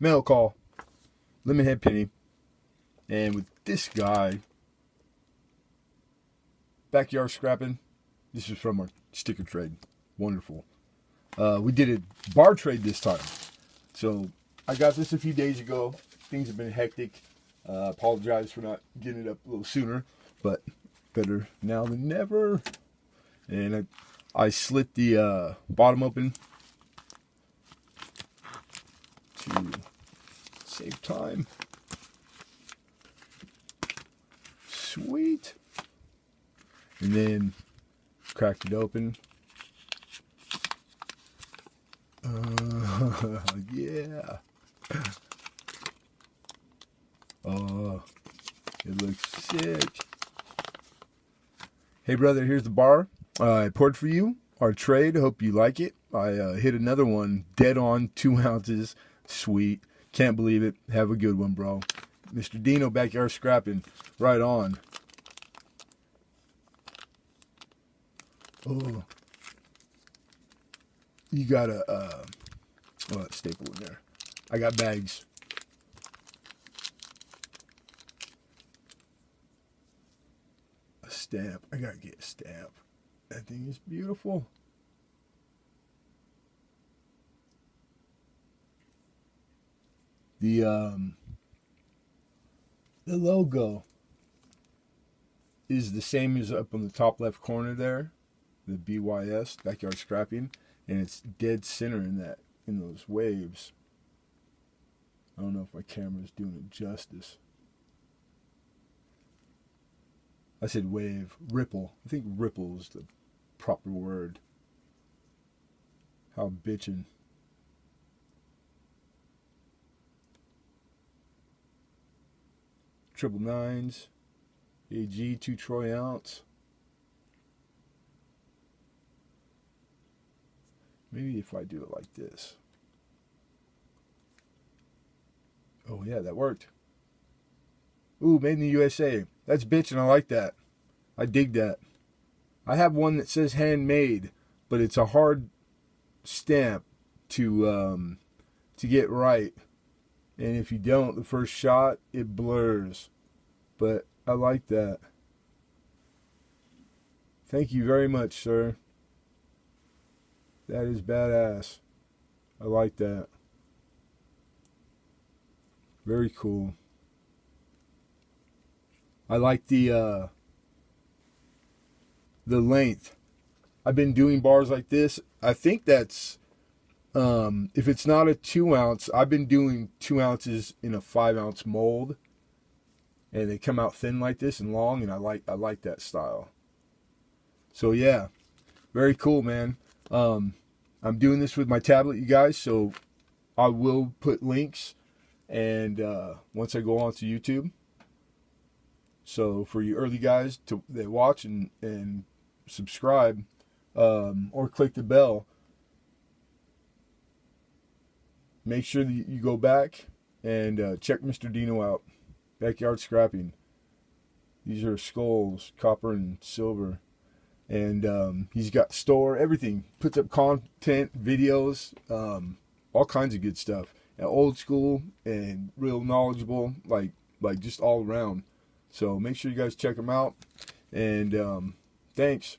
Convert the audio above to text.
Mail call. Lemonhead Penny. And with this guy, backyard scrapping. This is from our sticker trade. Wonderful. We did a bar trade this time. So I got this a few days ago. Things have been hectic. Apologize for not getting it up a little sooner, but better now than never. And I slit the bottom open to save time. Sweet. And then cracked it open. Yeah. Oh, it looks sick. Hey brother, here's the bar I poured for you. Our trade, hope you like it. I hit another one, dead on, 2 ounces. Sweet. Can't believe it. Have a good one, bro. Mr. Dino, backyard scrapping. Right on. Oh. You got a, staple in there. I got bags. A stamp. I gotta get a stamp. That thing is beautiful. The logo is the same as up on the top left corner there, the BYS, backyard scrapping, and it's dead center in those waves. I don't know if my camera's doing it justice. I said wave, ripple. I think ripple is the proper word. How bitchin'. Triple nines, AG 2 troy ounce. Maybe if I do it like this. Oh yeah, that worked. Ooh, made in the USA. That's bitchin', I like that. I dig that. I have one that says handmade, but it's a hard stamp to get right. And if you don't, the first shot, it blurs. But I like that. Thank you very much, sir. That is badass. I like that. Very cool. I like the length. I've been doing bars like this. I think that's if it's not a 2 ounce, I've been doing 2 ounces in a 5 ounce mold, and they come out thin like this and long, and I like that style. So yeah, very cool, man. I'm doing this with my tablet, you guys, so I will put links and once I go onto YouTube. So for you early guys that watch and subscribe or click the bell, make sure that you go back and check Mr. Dino out. Backyard scrapping. These are skulls, copper and silver. And he's got store, everything. Puts up content, videos, all kinds of good stuff. And old school and real knowledgeable, like just all around. So make sure you guys check him out. And thanks.